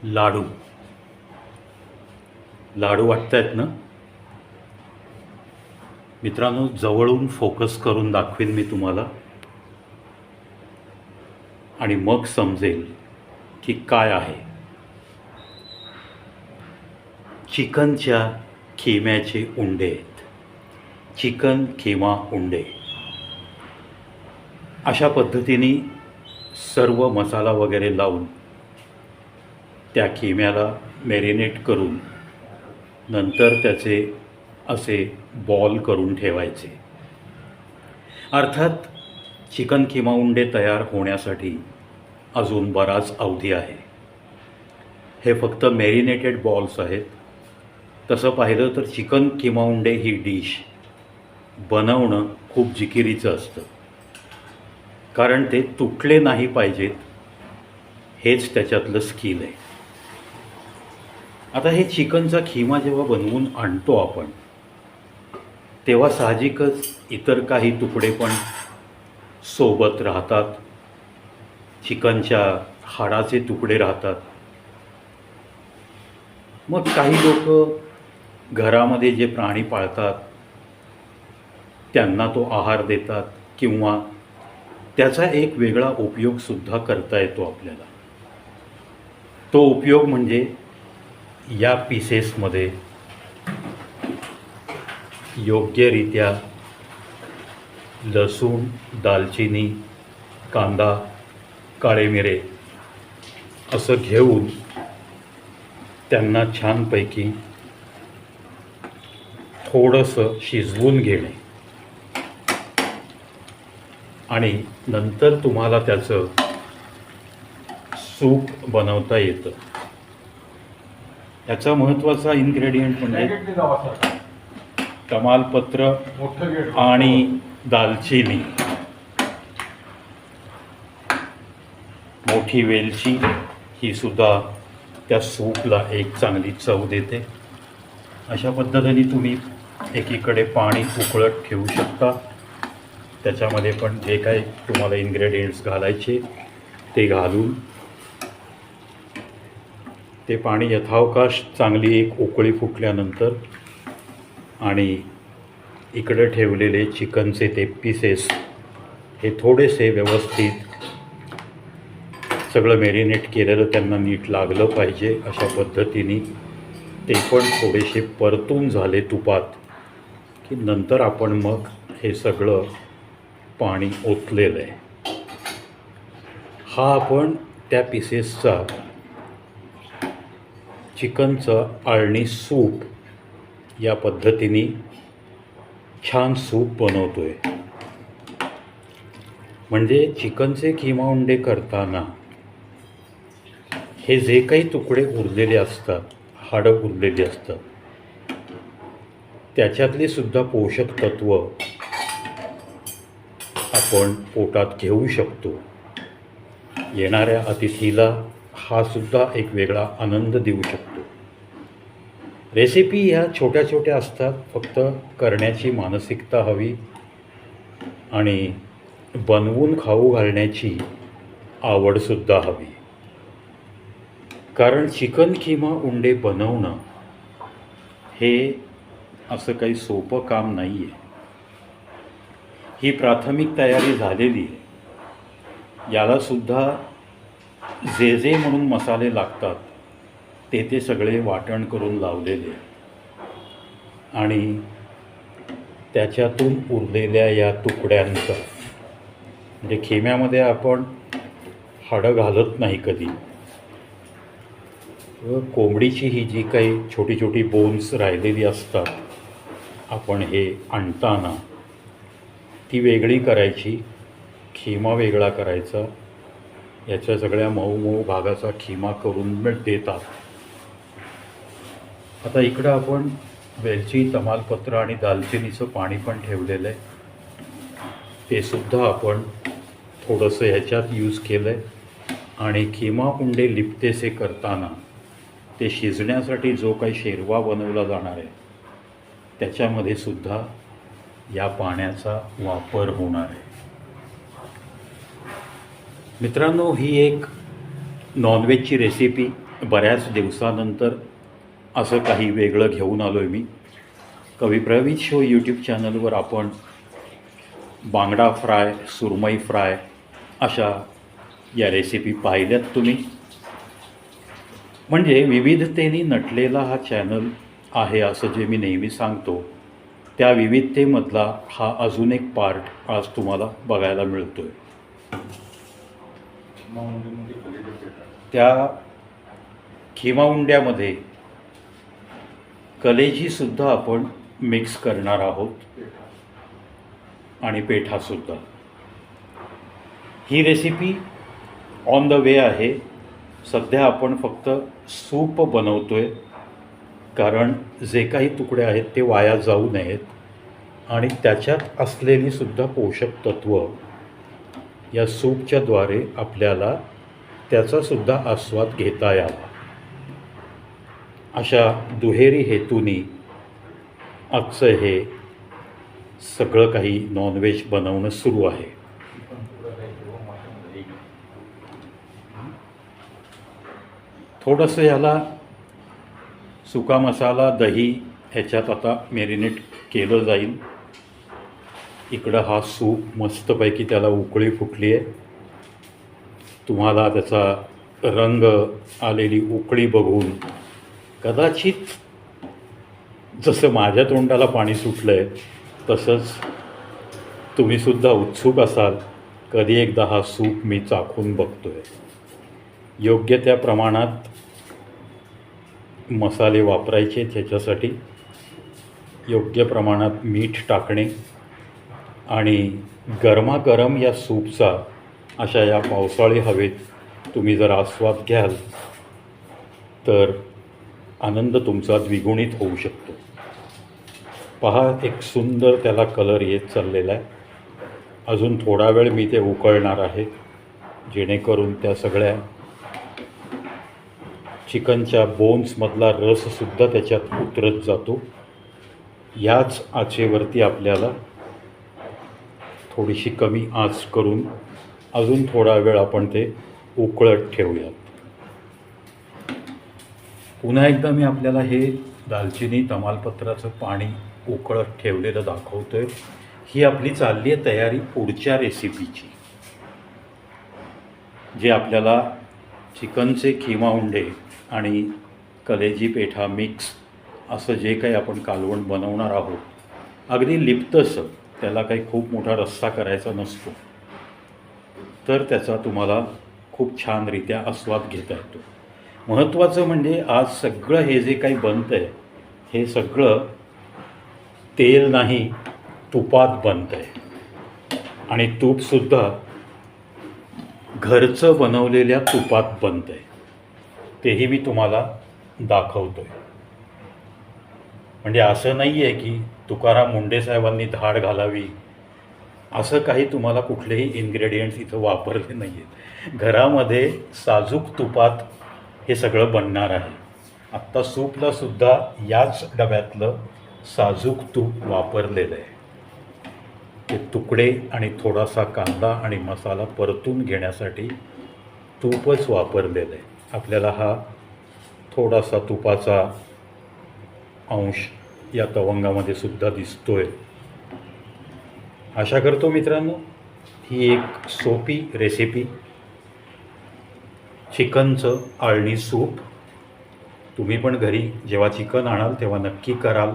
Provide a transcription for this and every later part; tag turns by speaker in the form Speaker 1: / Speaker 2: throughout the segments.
Speaker 1: लाडू लाडू वाटतायत ना मित्रांनो? जवळून फोकस करून दाखवेन मी तुम्हाला आणि मग समजेल की काय आहे. चिकनच्या खिम्याचे उंडे आहेत. चिकन खिमा उंडे अशा पद्धतीने सर्व मसाला वगैरे लावून त्या खिम्याला मॅरिनेट करून नंतर त्याचे असे बॉल करून ठेवायचे. अर्थात चिकन खिमा उंडे तयार होण्यासाठी अजून बराच अवधी आहे. हे फक्त मॅरिनेटेड बॉल्स आहेत. तसं पाहिलं तर चिकन खिमा उंडे ही डिश बनवणं खूप जिकिरीचं असतं, कारण ते तुटले नाही पाहिजेत हेच त्याच्यातलं स्किल आहे. आता हे चिकनचा खिमा जेव्हा बनवून आणतो आपण, तेव्हा साहजिकच इतर काही तुकडे पण सोबत राहतात. चिकनच्या हाडाचे तुकडे राहतात. मग काही लोक घरामध्ये जे प्राणी पाळतात त्यांना तो आहार देतात, किंवा त्याचा एक वेगळा उपयोगसुद्धा करता येतो आपल्याला. तो उपयोग म्हणजे या पीसेसमध्ये योग्यरित्या लसूण, दालचिनी, कांदा, काळे मिरे असं घेऊन त्यांना छानपैकी थोडंसं शिजवून घेणे आणि नंतर तुम्हाला त्याचं सूप बनवता येतं. याचा महत्त्वाचा इन्ग्रेडियंट म्हणजे तमालपत्र आणि दालचिनी, मोठी वेलची, ही सुद्धा त्या सूपला एक चांगली चव देते. अशा पद्धतीने तुम्ही एकीकडे पाणी उकळत ठेवू शकता. त्याच्यामध्ये पण जे काही तुम्हाला इन्ग्रेडियंट्स घालायचे ते घालून ते पाणी यथावकाश चांगली एक उकळी फुटल्यानंतर आणि इकडे ठेवलेले चिकनचे ते पीसेस हे थोडेसे व्यवस्थित सगळं मॅरिनेट केलेलं त्यांना नीट लागलं पाहिजे अशा पद्धतीने ते पण थोडेसे परतून झाले तुपात की नंतर आपण मग हे सगळं पाणी ओतलेलं आहे. हा आपण त्या पीसेसचा चिकनचं आळणी सूप या पद्धतीने छान सूप बनवतो आहे. म्हणजे चिकनचे खिमा उंडे करताना हे जे काही तुकडे उरलेले असतात, हाडं उरलेली असतात, त्याच्यातले सुद्धा पोषक तत्व आपण पोटात घेऊ शकतो. येणाऱ्या अतिथीला हा सुद्धा एक वेगळा आनंद देऊ शकतो. रेसिपी ह्या छोट्या छोट्या असतात, फक्त करण्याची मानसिकता हवी आणि बनवून खाऊ घालण्याची आवडसुद्धा हवी. कारण चिकन खिमा उंडे बनवणं हे असं काही सोपं काम नाही आहे. ही प्राथमिक तयारी झालेली आहे. यालासुद्धा जे जे म्हणून मसाले लागतात ते सगळे वाटण करून लावलेले आणि त्याच्यातून उरलेल्या या तुकड्यांचं, म्हणजे खिम्यामध्ये आपण हाडं घालत नाही कधी. कोंबडीची ही जी काही छोटी छोटी बोन्स राहिलेली असतात, आपण हे आणताना ती वेगळी करायची, खिमा वेगळा करायचा. याच्या सगळ्या मऊ मऊ भागाचा खिमा करून देतात. आता इकडं आपण वेलची, तमालपत्र आणि दालचिनीचं पाणी पण ठेवलेलं आहे. ते सुद्धा आपण थोडंसं ह्याच्यात यूज केलं आहे. आणि खिमा उंडे लिप्तेसे करताना ते शिजण्यासाठी जो काही शेरवा बनवला जाणार आहे त्याच्यामध्ये सुद्धा या पाण्याचा वापर होणार आहे. मित्रांनो, ही एक नॉनव्हेजची रेसिपी बऱ्याच दिवसानंतर असं काही वेगळं घेऊन आलो आहे मी. कवी प्रवीण शो यूट्यूब चॅनलवर आपण बांगडा फ्राय, सुरमई फ्राय अशा या रेसिपी पाहिल्यात तुम्ही. म्हणजे विविधतेने नटलेला हा चॅनल आहे असं जे मी नेहमी सांगतो, त्या विविधतेमधला हा अजून एक पार्ट आज तुम्हाला बघायला मिळतो आहे. त्या खिमा उंड्यामध्ये कलेजीसुद्धा आपण मिक्स करणार आहोत आणि पेठासुद्धा. ही रेसिपी ऑन द वे आहे. सध्या आपण फक्त सूप बनवतो आहे, कारण जे काही तुकडे आहेत ते वाया जाऊ नयेत आणि त्याच्यात असलेली सुद्धा पोषक तत्त्व या सूपच्याद्वारे आपल्याला त्याचासुद्धा आस्वाद घेता यावा, अशा दुहेरी हेतूनी आजचं हे सगळं काही नॉनव्हेज बनवणं सुरू आहे. थोडंसं ह्याला सुका मसाला, दही ह्याच्यात आता मॅरिनेट केलं जाईल. इकडं हा सूप मस्तपैकी त्याला उकळी फुटली आहे. तुम्हाला त्याचा रंग आलेली उकळी बघून कदाचित जसं माझ्या तोंडाला पाणी सुटलं आहे तसंच तुम्हीसुद्धा उत्सुक असाल. कधी एकदा हा सूप मी चाखून बघतो आहे. योग्य त्या प्रमाणात मसाले वापरायचे, त्याच्यासाठी योग्य प्रमाणात मीठ टाकणे आणि गरमागरम या सूपचा अशा या पावसाळी हवेत तुम्ही जर आस्वाद घ्याल तर आनंद तुमचा द्विगुणित होऊ शकतो. पहा, एक सुंदर त्याला कलर येत चाललेला आहे. अजून थोडा वेळ मी ते उकळणार आहे, जेणेकरून त्या सगळ्या चिकनच्या बोन्समधला रससुद्धा त्याच्यात उतरत जातो. याच आचेवरती आपल्याला थोडीशी कमी आच करून अजून थोडा वेळ आपण ते उकळत ठेवूयात. पुन्हा एकदा मी आपल्याला हे दालचिनी तमालपत्राचं पाणी उकळत ठेवलेलं दाखवतो आहे. ही आपली चालली आहे तयारी पुढच्या रेसिपीची, जे आपल्याला चिकनचे खिमा उंडे आणि कलेजी पेठा मिक्स असं जे काही आपण कालवण बनवणार आहोत, अगदी लिप्तसं, त्याला काही खूप मोठा रस्सा करायचा नसतो, तर त्याचा तुम्हाला खूप छानरित्या आस्वाद घेता येतो. महत्त्वाचं म्हणजे आज सगळं हे जे काही बनतं आहे हे सगळं तेल नाही, तुपात बनतं आहे. आणि तूपसुद्धा घरचं बनवलेल्या तुपात बनतं आहे. तेही मी तुम्हाला दाखवतो आहे. म्हणजे असं नाही आहे की तुकाराम मुंडे साहेबांनी धाड घालावी असं काही तुम्हाला कुठलेही इन्ग्रेडियंट्स इथं वापरले नाही आहेत. घरामध्ये साजूक तुपात हे सगळं बनणार आहे. आत्ता सूपलासुद्धा याच डब्यातलं साजूक तूप वापरलेलं आहे. ते तुकडे आणि थोडासा कांदा आणि मसाला परतून घेण्यासाठी तूपच वापरलेलं आहे. आपल्याला हा थोडासा तुपाचा अंश या तवंगामध्ये सुद्धा दिसतो आहे. आशा करतो मित्रांनो, ही एक सोपी रेसिपी, चिकनचं आळणी सूप, तुम्ही पण घरी जेव्हा चिकन आणाल तेव्हा नक्की कराल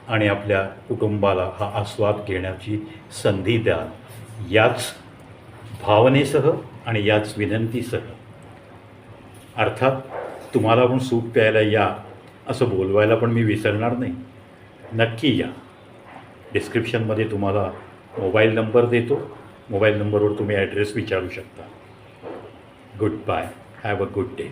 Speaker 1: आणि आपल्या कुटुंबाला हा आस्वाद घेण्याची संधी द्याल. याच भावनेसह आणि याच विनंतीसह. अर्थात तुम्हाला पण सूप प्यायला या असं बोलवायला पण मी विसरणार नाही. नक्की या. डिस्क्रिप्शनमध्ये तुम्हाला मोबाईल नंबर देतो. मोबाईल नंबरवर तुम्ही ॲड्रेस विचारू शकता. Goodbye. Have a good day.